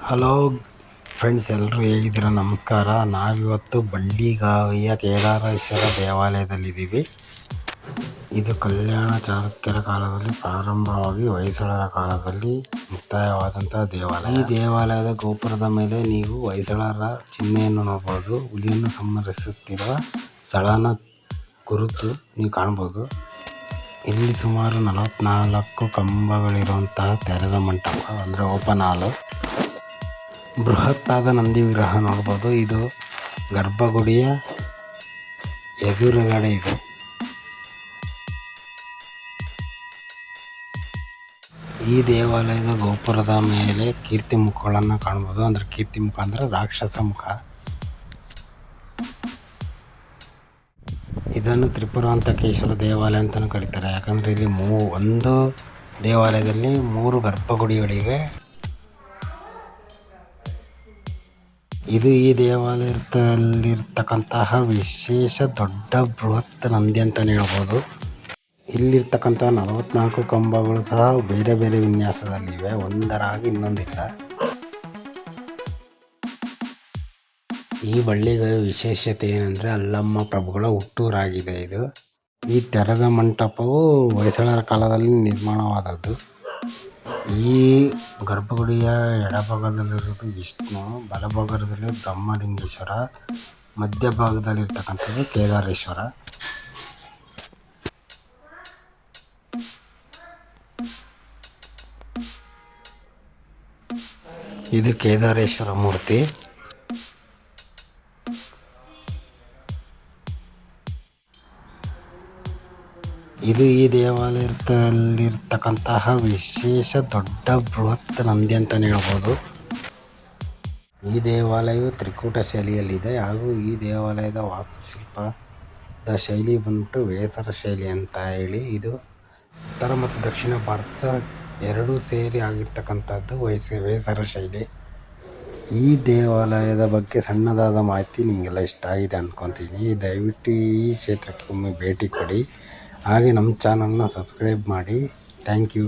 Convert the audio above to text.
Hello friends, ಎಲ್ಲರೂ ಹೇಗಿದ್ದೀರಾ? ನಮಸ್ಕಾರ. ನಾವಿವತ್ತು ಬಳ್ಳಿಗಾವಿಯ ಕೇದಾರೇಶ್ವರ ದೇವಾಲಯದಲ್ಲಿದ್ದೀವಿ. ಇದು ಕಲ್ಯಾಣ ಚಾಲುಕ್ಯರ ಕಾಲದಲ್ಲಿ ಪ್ರಾರಂಭವಾಗಿ ಹೊಯ್ಸಳರ ಕಾಲದಲ್ಲಿ ಮುಕ್ತಾಯವಾದಂತಹ ದೇವಾಲಯ. ಈ ದೇವಾಲಯದ ಗೋಪುರದ ಮೇಲೆ ನೀವು ಹೊಯ್ಸಳರ ಚಿಹ್ನೆಯನ್ನು ನೋಡಬಹುದು. ಹುಲಿಯನ್ನು ಸಂಹರಿಸುತ್ತಿರುವ ಸ್ಥಳನ ಗುರುತು ನೀವು ಕಾಣಬಹುದು. ಇಲ್ಲಿ ಸುಮಾರು 44 ಕಂಬಗಳಿರುವಂತಹ ತೆರೆದ ಮಂಟಪ ಅಂದರೆ ಓಪನ್ ಹಾಲು. ಬೃಹತ್ತಾದ ನಂದಿ ವಿಗ್ರಹ ನೋಡ್ಬೋದು. ಇದು ಗರ್ಭಗುಡಿಯ ಎದುರುಗಡೆ ಇದೆ. ಈ ದೇವಾಲಯದ ಗೋಪುರದ ಮೇಲೆ ಕೀರ್ತಿ ಮುಖಗಳನ್ನು ಕಾಣ್ಬೋದು. ಅಂದರೆ ಕೀರ್ತಿ ಮುಖ ಅಂದರೆ ರಾಕ್ಷಸ ಮುಖ. ಇದನ್ನು ತ್ರಿಪುರಾಂತಕೇಶ್ವರ ದೇವಾಲಯ ಅಂತಲೂ ಕರೀತಾರೆ. ಯಾಕಂದರೆ ಇಲ್ಲಿ ಒಂದು ದೇವಾಲಯದಲ್ಲಿ 3 ಗರ್ಭಗುಡಿಗಳಿವೆ. ಇದು ಈ ದೇವಾಲಯದಲ್ಲಿರ್ತಕ್ಕಂತಹ ವಿಶೇಷ ದೊಡ್ಡ ಬೃಹತ್ ನಂದಿ ಅಂತಲೇ ಹೇಳ್ಬೋದು. ಇಲ್ಲಿರ್ತಕ್ಕಂಥ 44 ಕಂಬಗಳು ಸಹ ಬೇರೆ ಬೇರೆ ವಿನ್ಯಾಸದಲ್ಲಿವೆ, ಒಂದರಾಗಿ ಇನ್ನೊಂದಿಲ್ಲ. ಈ ಬಳ್ಳಿಗಾವಿಯ ವಿಶೇಷತೆ ಏನಂದರೆ ಅಲ್ಲಮ್ಮ ಪ್ರಭುಗಳ ಹುಟ್ಟೂರಾಗಿದೆ ಇದು. ಈ ತೆರೆದ ಮಂಟಪವು ಹೊಯ್ಸಳರ ಕಾಲದಲ್ಲಿ ನಿರ್ಮಾಣವಾದದ್ದು. ಈ ಗರ್ಭಗುಡಿಯ ಎಡಭಾಗದಲ್ಲಿರೋದು ವಿಷ್ಣು, ಬಲಭಾಗದಲ್ಲಿ ಬ್ರಹ್ಮಲಿಂಗೇಶ್ವರ, ಮಧ್ಯಭಾಗದಲ್ಲಿರ್ತಕ್ಕಂಥದ್ದು ಕೇದಾರೇಶ್ವರ. ಇದು ಕೇದಾರೇಶ್ವರ ಮೂರ್ತಿ. ಇದು ಈ ದೇವಾಲಯದಲ್ಲಿರ್ತಕ್ಕಂತಹ ವಿಶೇಷ ದೊಡ್ಡ ಬೃಹತ್ ನಂದಿ ಅಂತಲೇ ಹೇಳ್ಬೋದು. ಈ ದೇವಾಲಯವು ತ್ರಿಕೂಟ ಶೈಲಿಯಲ್ಲಿದೆ ಹಾಗೂ ಈ ದೇವಾಲಯದ ವಾಸ್ತುಶಿಲ್ಪದ ಶೈಲಿ ಬಂದ್ಬಿಟ್ಟು ವೇಸರ ಶೈಲಿ ಅಂತ ಹೇಳಿ. ಇದು ಉತ್ತರ ಮತ್ತು ದಕ್ಷಿಣ ಭಾರತ ಎರಡೂ ಸೇರಿ ಆಗಿರ್ತಕ್ಕಂಥದ್ದು ವೇಸರ ಶೈಲಿ. ಈ ದೇವಾಲಯದ ಬಗ್ಗೆ ಸಣ್ಣದಾದ ಮಾಹಿತಿ ನಿಮಗೆಲ್ಲ ಇಷ್ಟ ಆಗಿದೆ ಅಂದ್ಕೊತೀನಿ. ದಯವಿಟ್ಟು ಈ ಕ್ಷೇತ್ರಕ್ಕೆ ಒಮ್ಮೆ ಭೇಟಿ ಕೊಡಿ. ಹಾಗೆ ನಮ್ಮ ಚಾನಲ್ನ ಸಬ್ಸ್ಕ್ರೈಬ್ ಮಾಡಿ. Thank you.